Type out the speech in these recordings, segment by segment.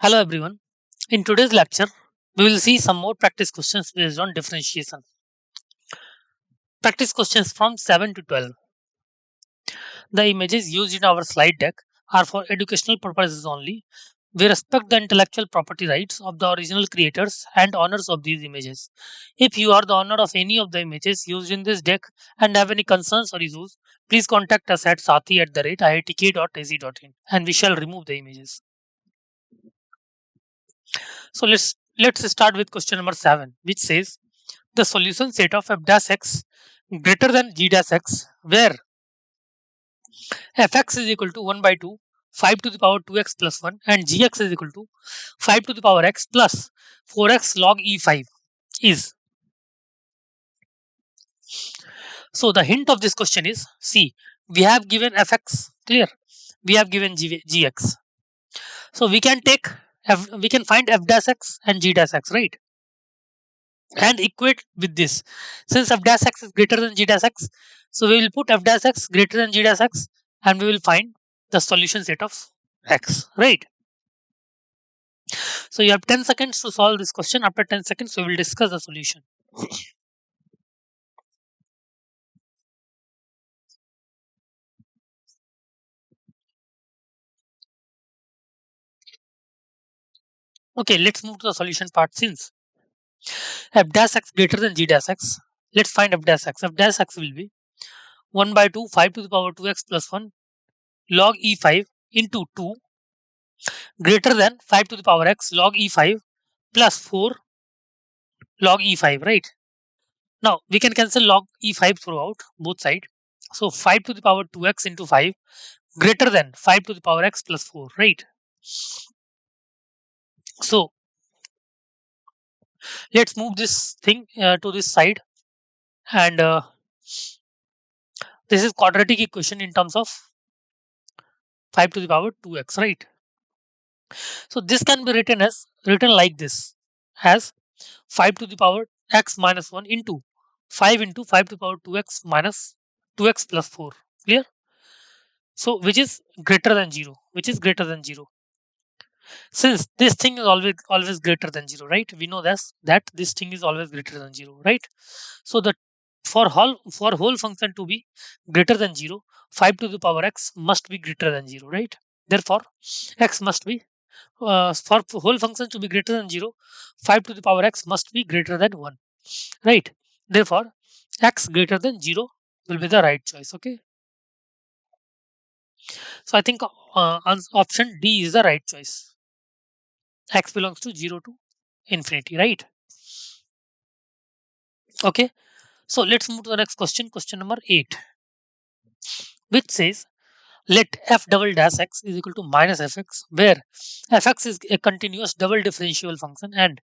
Hello everyone. In today's lecture, we will see some more practice questions based on differentiation. Practice questions from 7 to 12. The images used in our slide deck are for educational purposes only. We respect the intellectual property rights of the original creators and owners of these images. If you are the owner of any of the images used in this deck and have any concerns or issues, please contact us at sathi@iitk.ac.in and we shall remove the images. So let's start with question number 7, which says the solution set of f dash x greater than g dash x, where fx is equal to 1 by 2, 5 to the power 2x plus 1, and gx is equal to 5 to the power x plus 4x log e5 is. So the hint of this question is, see, we have given fx, clear, we have given gx. So we can take we can find f dash x and g dash x, right? And equate with this. Since f dash x is greater than g dash x, so we will put f dash x greater than g dash x and we will find the solution set of x, right? So you have 10 seconds to solve this question. After 10 seconds, we will discuss the solution. Okay, let's move to the solution part. Since f dash x greater than g dash x, let's find f dash x. F dash x will be 1 by 2, 5 to the power 2x plus 1 log e5 into 2 greater than 5 to the power x log e5 plus 4 log e5, right? Now we can cancel log e5 throughout both sides. So 5 to the power 2x into 5 greater than 5 to the power x plus 4, right? So let's move this thing to this side, and this is quadratic equation in terms of 5 to the power 2x, right? So this can be written like this, as 5 to the power x minus 1 into 5 into 5 to the power 2x minus 2x plus 4, clear? So which is greater than 0, which is greater than 0. Since this thing is always greater than 0, right? We know that this thing is always greater than 0, right? So the for whole function to be greater than 0, 5 to the power x must be greater than 0, right? Therefore x must be for whole function to be greater than 0, 5 to the power x must be greater than 1, right? Therefore x greater than 0 will be the right choice. Okay, so I think option D is the right choice. X belongs to 0 to infinity, right? Okay, so let's move to the next question, question number 8, which says let f double dash x is equal to minus fx, where fx is a continuous double differentiable function and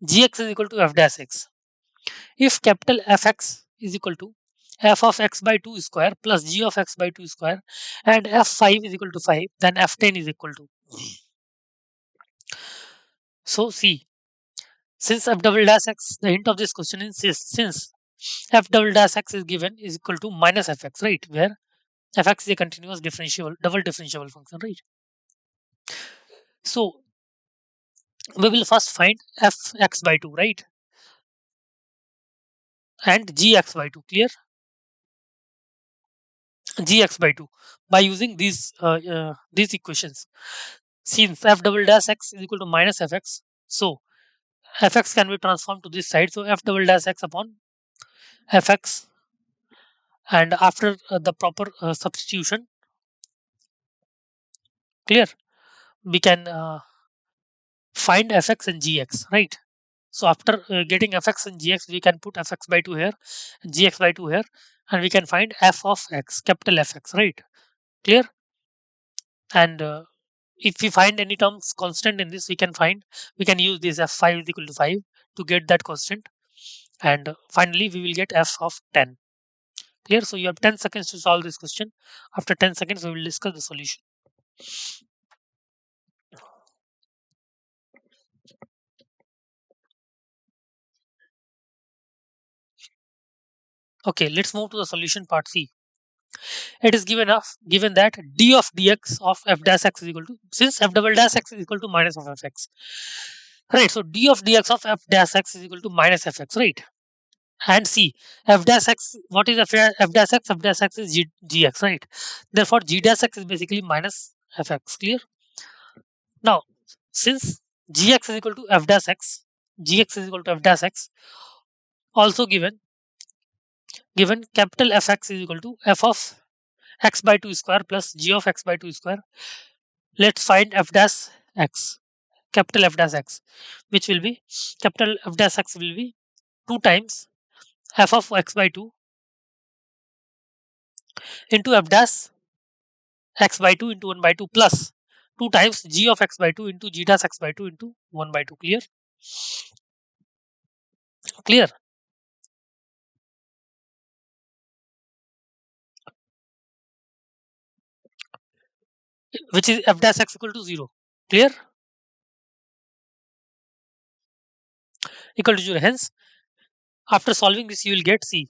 gx is equal to f dash x. If capital Fx is equal to f of x by 2 square plus g of x by 2 square and f5 is equal to 5, then f10 is equal to. So see, since f double dash x, the hint of this question is since f double dash x is given is equal to minus fx, right? Where fx is a continuous differentiable, double differentiable function, right? So we will first find fx by 2, right? And gx by 2, clear? Gx by 2 by using these equations. Since f double dash x is equal to minus fx, so fx can be transformed to this side. So f double dash x upon fx, and after the proper substitution, clear, we can find fx and gx, right? So after getting fx and gx, we can put fx by 2 here, gx by 2 here, and we can find f of x, capital Fx, right? Clear? And if we find any terms constant in this, we can use this f5 is equal to 5 to get that constant, and finally we will get f of 10. Clear? So you have 10 seconds to solve this question. After 10 seconds we will discuss the solution. Okay, let's move to the solution part. C, It is given that d of dx of f dash x is equal to, since f double dash x is equal to minus of fx, right? So d of dx of f dash x is equal to minus fx, right? And see, f dash x, what is f dash x? F dash x is gx, right? Therefore, g dash x is basically minus fx. Clear? Now, since gx is equal to f dash x, gx is equal to f dash x, also given capital fx is equal to f of x by 2 square plus g of x by 2 square. Let's find f dash x, capital F dash x, which will be, capital F dash x will be 2 times f of x by 2 into f dash x by 2 into 1 by 2 plus 2 times g of x by 2 into g dash x by 2 into 1 by 2. Clear? Clear? Which is f dash x equal to 0. Clear? Equal to 0. Hence, after solving this, you will get C.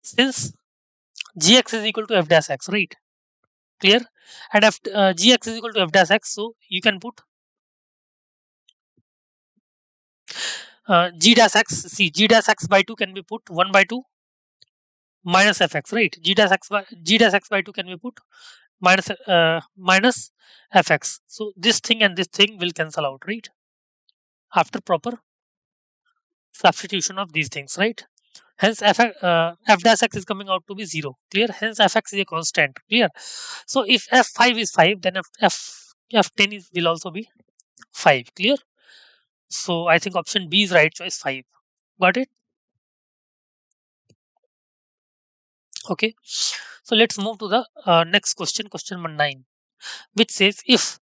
Since gx is equal to f dash x, right? Clear? And gx is equal to f dash x, so you can put g dash x. See, g dash x by 2 can be put 1 by 2 minus fx, right? G dash x by 2 can be put minus fx. So this thing and this thing will cancel out, right? After proper substitution of these things, right? Hence f dash x is coming out to be 0. Clear? Hence fx is a constant. Clear? So if f5 is 5, then f10 will also be 5. Clear? So I think option B is right choice, 5. Got it? Okay. So let's move to the next question, question number 9, which says if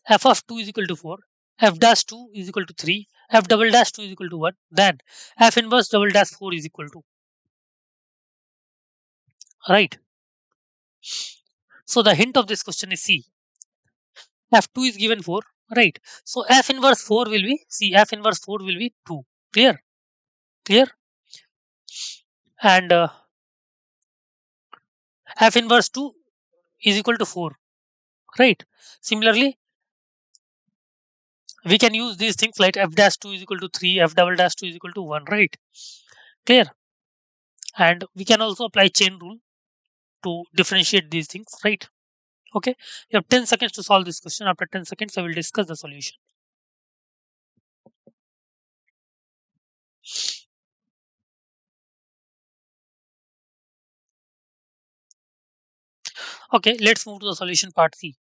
f of 2 is equal to 4, f dash 2 is equal to 3, f double dash 2 is equal to 1, then f inverse double dash 4 is equal to, right? So the hint of this question is C. F2 is given 4, right? So f inverse 4 will be, see, f inverse 4 will be 2. Clear? Clear? And f inverse 2 is equal to 4, right? Similarly, we can use these things like f dash 2 is equal to 3, f double dash 2 is equal to 1, right? Clear? And we can also apply chain rule to differentiate these things, right? Okay, you have 10 seconds to solve this question. After 10 seconds, I will discuss the solution. Okay, let's move to the solution part C.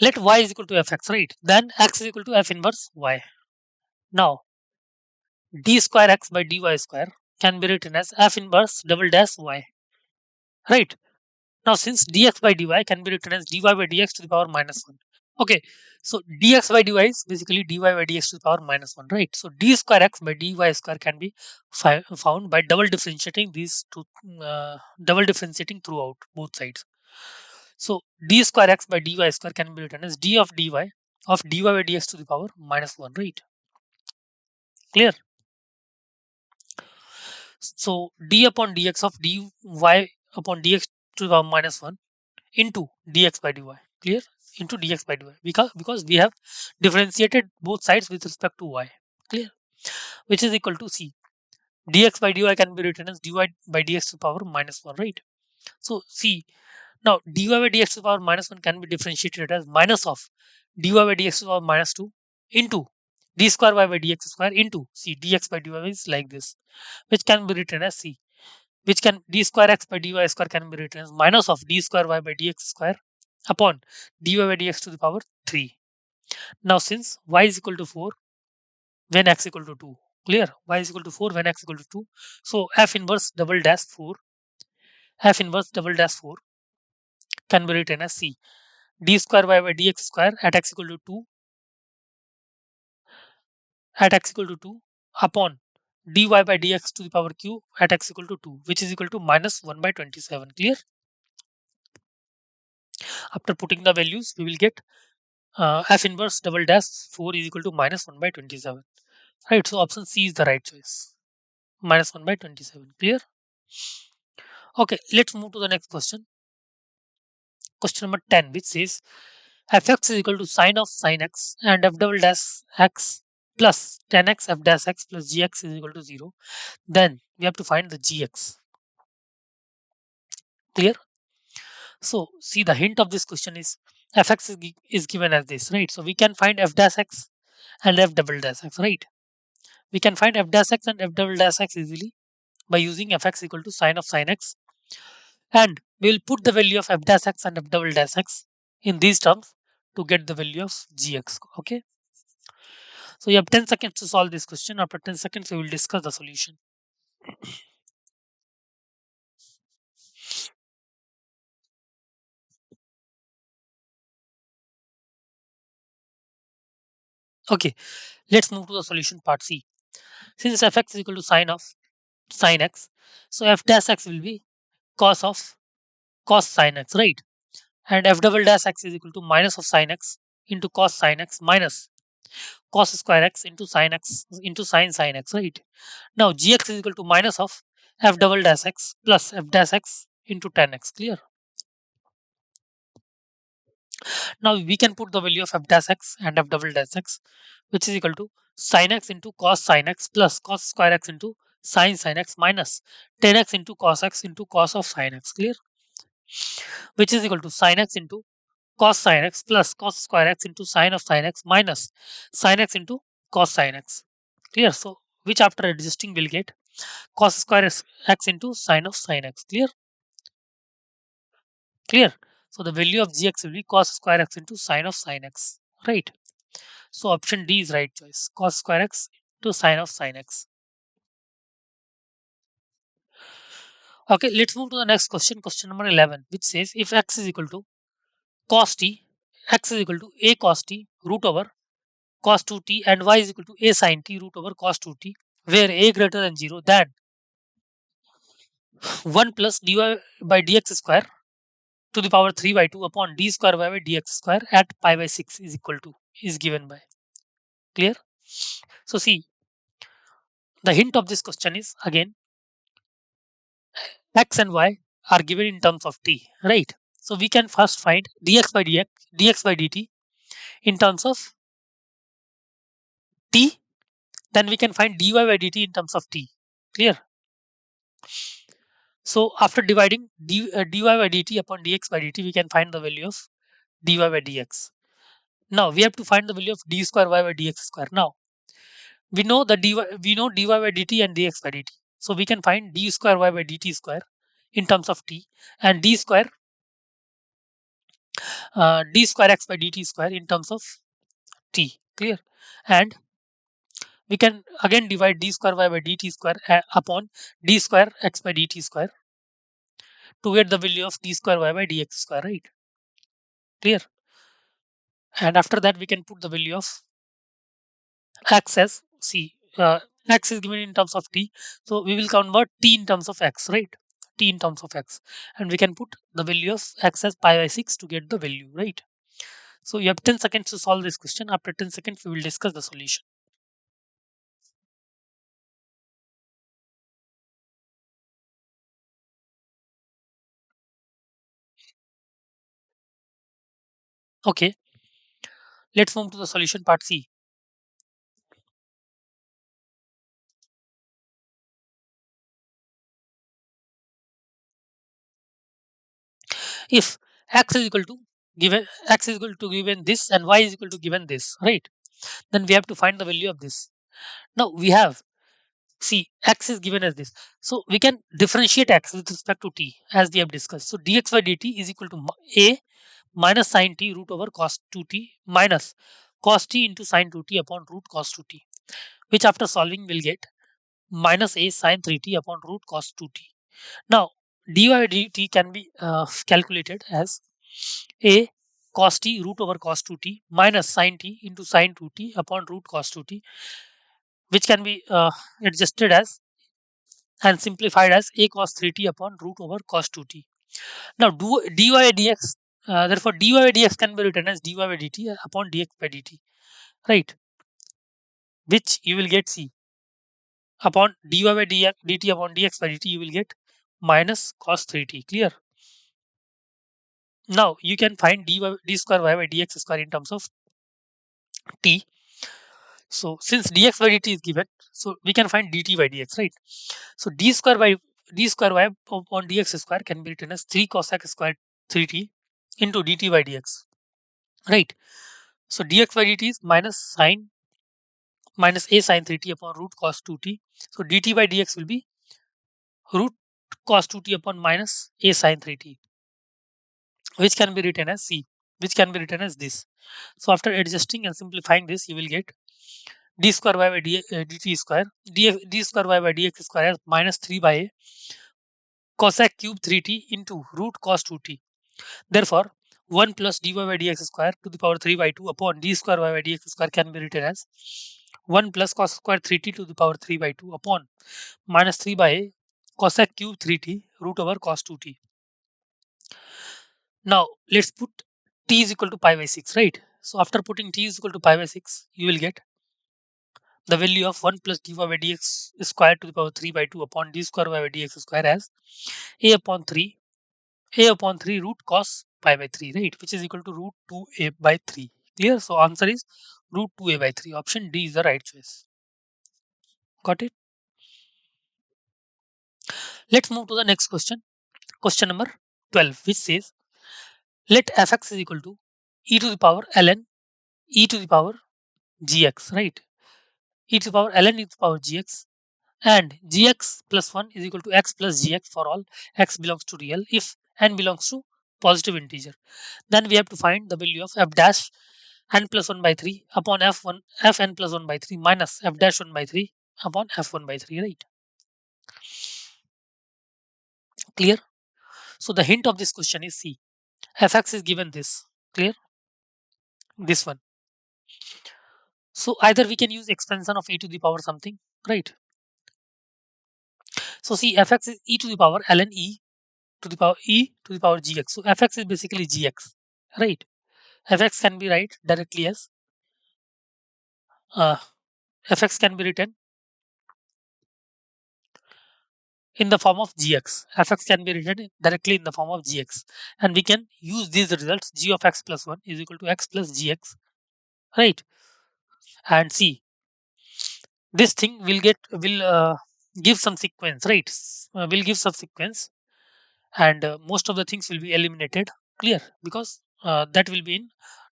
Let y is equal to fx, right? Then x is equal to f inverse y. Now, d square x by dy square can be written as f inverse double dash y, right? Now, since dx by dy can be written as dy by dx to the power minus 1. Okay, so dx by dy is basically dy by dx to the power minus 1, right? So d square x by dy square can be found by double differentiating these two, double differentiating throughout both sides. So d square x by dy square can be written as d of dy by dx to the power minus 1, right? Clear? So d upon dx of dy upon dx to the power minus 1 into dx by dy. Clear? Into dx by dy, because we have differentiated both sides with respect to y. Clear? Which is equal to C. Dx by dy can be written as dy by dx to the power minus 1, right? So see, now dy by dx to the power minus 1 can be differentiated as minus of dy by dx to the power minus 2 into d square y by dx square into C. Dx by dy is like this, which can be written as C, which can d square x by dy square can be written as minus of d square y by dx square upon dy by dx to the power 3. Now, since y is equal to 4 when x equal to 2, clear? Y is equal to 4 when x equal to 2. So f inverse double dash 4, f inverse double dash 4 can be written as C. D square y by dx square at x equal to 2 upon dy by dx to the power q at x equal to 2, which is equal to minus 1 by 27. Clear? After putting the values, we will get f inverse double dash 4 is equal to minus 1 by 27. Right? So option C is the right choice. Minus 1 by 27. Clear? Okay, let's move to the next question. Question number 10, which says fx is equal to sine of sine x and f double dash x plus 10x f dash x plus gx is equal to 0. Then we have to find the gx. Clear? So see, the hint of this question is fx is given as this, right? So we can find f dash x and f double dash x, right? We can find f dash x and f double dash x easily by using fx equal to sine of sine x, and we will put the value of f dash x and f double dash x in these terms to get the value of gx. Okay, so you have 10 seconds to solve this question. After 10 seconds we will discuss the solution. Okay, let's move to the solution part C. Since fx is equal to sine of sine x, so f dash x will be cos of cos sine x, right? And f double dash x is equal to minus of sine x into cos sine x minus cos square x into sine x, right? Now gx is equal to minus of f double dash x plus f dash x into tan x. Clear? Now we can put the value of f dash x and f double dash x, which is equal to sin x into cos sin x plus cos square x into sin x minus tan x into cos of sin x. Clear? Which is equal to sin x into cos sin x plus cos square x into sin of sin x minus sin x into cos sin x. Clear? So which after adjusting will get cos square x into sin of sin x. Clear? Clear? So the value of gx will be cos square x into sin of sin x. Right? So option D is right choice. Cos square x to sin of sin x. Okay, let's move to the next question. Question number 11, which says if x is equal to cos t, x is equal to a cos t root over cos 2t and y is equal to a sin t root over cos 2t, where a greater than 0, then 1 plus dy by dx square to the power 3 by 2 upon d square y by dx square at pi by 6 is equal to is given by. Clear? So see, the hint of this question is again x and y are given in terms of t, right? So we can first find dx by dt in terms of t, then we can find dy by dt in terms of t. Clear? So after dividing dy by dt upon dx by dt, we can find the value of dy by dx. Now we have to find the value of d square y by dx square. Now we know dy by dt and dx by dt. So we can find d square y by dt square in terms of t and d square x by dt square in terms of t. Clear? And we can again divide d square y by dt square upon d square x by dt square to get the value of d square y by dx square, right? Clear? And after that we can put the value of x as x is given in terms of t, so we will convert t in terms of x, right? T in terms of x, and we can put the value of x as pi by 6 to get the value, right? So you have 10 seconds to solve this question. After 10 seconds we will discuss the solution. Okay, let's move to the solution part C. If x is equal to given this and y is equal to given this, right? Then we have to find the value of this. Now we have, see, x is given as this, so we can differentiate x with respect to t as we have discussed. So dx by dt is equal to a minus sine t root over cos 2t minus cos t into sine 2t upon root cos 2t, which after solving will get minus a sine 3t upon root cos 2t. Now dy by dt can be calculated as a cos t root over cos 2t minus sine t into sine 2t upon root cos 2t, which can be adjusted as and simplified as a cos 3t upon root over cos 2t. Now dy by dx, therefore dy by dx can be written as dy by dt upon dx by dt, right? Which you will get, see, upon dy by dt upon dx by dt, you will get minus cos 3t. Clear? Now you can find d square y by dx square in terms of t. So since dx by dt is given, so we can find dt by dx, right? So d square y upon dx square can be written as 3 cos x squared 3t into dt by dx, right? So dx by dt is minus a sine 3t upon root cos 2t. So dt by dx will be root cos 2t upon minus a sine 3t, which can be written as c, which can be written as this. So after adjusting and simplifying this, you will get d square y by dt square d square y by dx square as minus 3 by a cosec cube 3t into root cos 2t. Therefore, 1 plus dy by dx square to the power 3 by 2 upon d square y by dx square can be written as 1 plus cos square 3t to the power 3 by 2 upon minus 3 by a cosec cube 3t root over cos 2t. Now let's put t is equal to pi by 6, right? So after putting t is equal to pi by 6, you will get the value of 1 plus dy by dx square to the power 3 by 2 upon d square y by dx square as a upon 3 root cos pi by 3, right? Which is equal to root 2a by 3. Clear? So answer is root 2a by 3. Option D is the right choice. Got it? Let's move to the next question. Question number 12, which says let fx is equal to e to the power ln e to the power gx, right? E to the power ln e to the power gx and gx plus 1 is equal to x plus gx for all x belongs to real if n belongs to positive integer. Then we have to find the value of f dash n plus 1 by 3 upon f1 fn plus 1 by 3 minus f dash 1 by 3 upon f1 by 3, right? Clear? So the hint of this question is C. fx is given this. Clear? This one. So either we can use expansion of e to the power something, right? So see, fx is e to the power ln e to the power gx. So fx is basically gx, right? Fx can be written directly as uh, fx can be written in the form of gx. Fx can be written directly in the form of gx, and we can use these results. G of x plus 1 is equal to x plus gx, right? And see, this thing will give some sequence, right? Will give some sequence, and most of the things will be eliminated. Clear? Because that will be in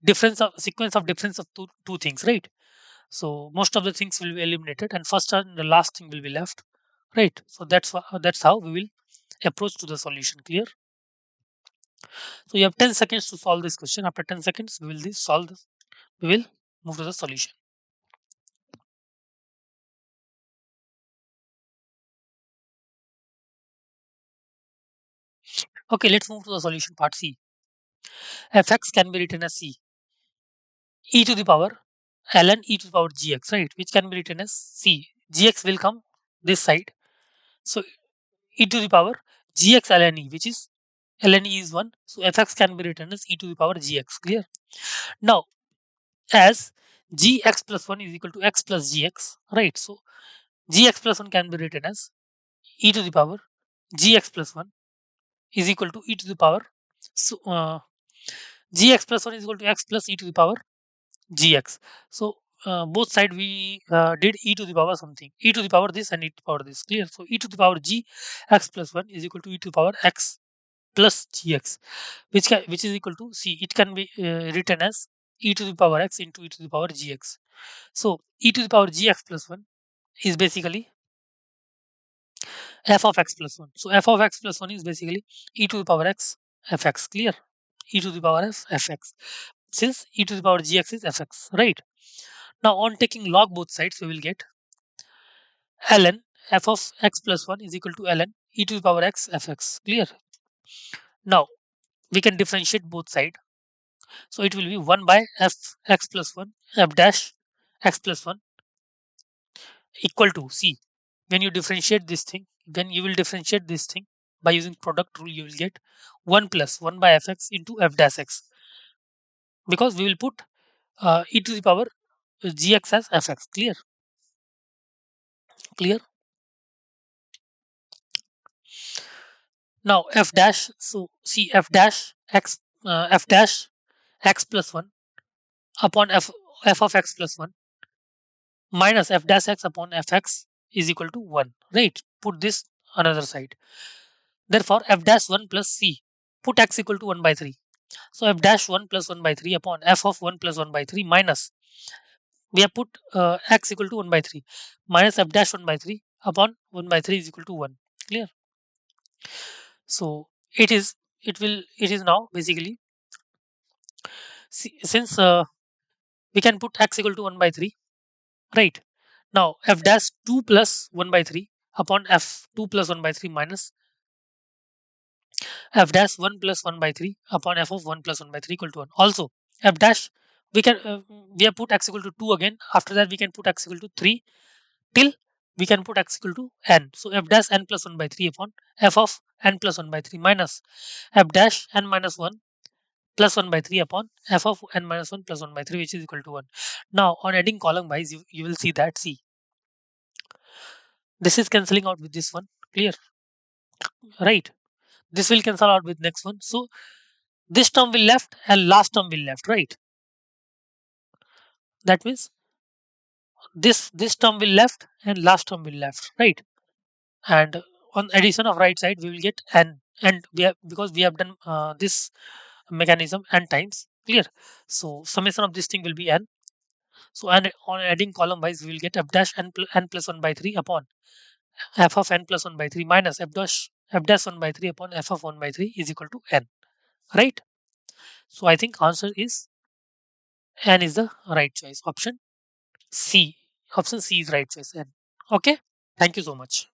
difference of sequence of difference of two things, right? So most of the things will be eliminated, and first and the last thing will be left, right? So that's how we will approach to the solution. Clear? So you have 10 seconds to solve this question. After 10 seconds, we will solve this. We will move to the solution. Okay, let's move to the solution part C. Fx can be written as C e to the power ln e to the power gx, right? Which can be written as C. Gx will come this side. So e to the power gx ln e, which is ln e is 1. So fx can be written as e to the power gx. Clear? Now, as gx plus 1 is equal to x plus gx, right? So gx plus 1 can be written as e to the power gx plus 1 is equal to e to the power. So gx plus 1 is equal to x plus e to the power gx. So both side we did e to the power something, e to the power this and e to the power this. Clear? So e to the power g x plus 1 is equal to e to the power x plus gx, which is equal to c. It can be written as e to the power x into e to the power gx. So e to the power gx plus 1 is basically f of x plus 1. So f of x plus 1 is basically e to the power x fx. Clear? E to the power f fx, since e to the power gx is fx, right? Now on taking log both sides, we will get ln f of x plus 1 is equal to ln e to the power x fx. Clear? Now we can differentiate both sides. So it will be 1 by f x plus 1 f dash x plus 1 equal to c. When you differentiate this thing, then you will differentiate this thing by using product rule. You will get 1 plus 1 by fx into f dash x, because we will put e to the power gx as fx. Clear? Clear? Now f dash, so see f dash x, f dash x plus 1 upon f of x plus 1 minus f dash x upon fx is equal to 1, right? Put this another side. Therefore, f dash 1 plus c, put x equal to 1 by 3. So f dash 1 plus 1 by 3 upon f of 1 plus 1 by 3 minus, we have put x equal to 1 by 3 minus f dash 1 by 3 upon 1 by 3 is equal to 1. Clear? So it is now basically, since we can put x equal to 1 by 3, right? Now f dash 2 plus 1 by 3 upon f 2 plus 1 by 3 minus f dash 1 plus 1 by 3 upon f of 1 plus 1 by 3 equal to 1. Also, f dash, we can we have put x equal to 2 again. After that, we can put x equal to 3 till we can put x equal to n. So f dash n plus 1 by 3 upon f of n plus 1 by 3 minus f dash n minus 1 plus 1 by 3 upon f of n minus 1 plus 1 by 3, which is equal to 1. Now, on adding column wise, you will see that, see, this is cancelling out with this one. Clear? Right? This will cancel out with next one. So this term will left and last term will left, right? That means this term will left and last term will left, right? And on addition of right side, we will get n, and we have, because we have done this mechanism n times. Clear? So summation of this thing will be n. So, and on adding column wise, we will get f dash n plus 1 by 3 upon f of n plus 1 by 3 minus f dash 1 by 3 upon f of 1 by 3 is equal to n, right? So I think answer is n is the right choice. Option C. Option C is right choice, n. Okay. Thank you so much.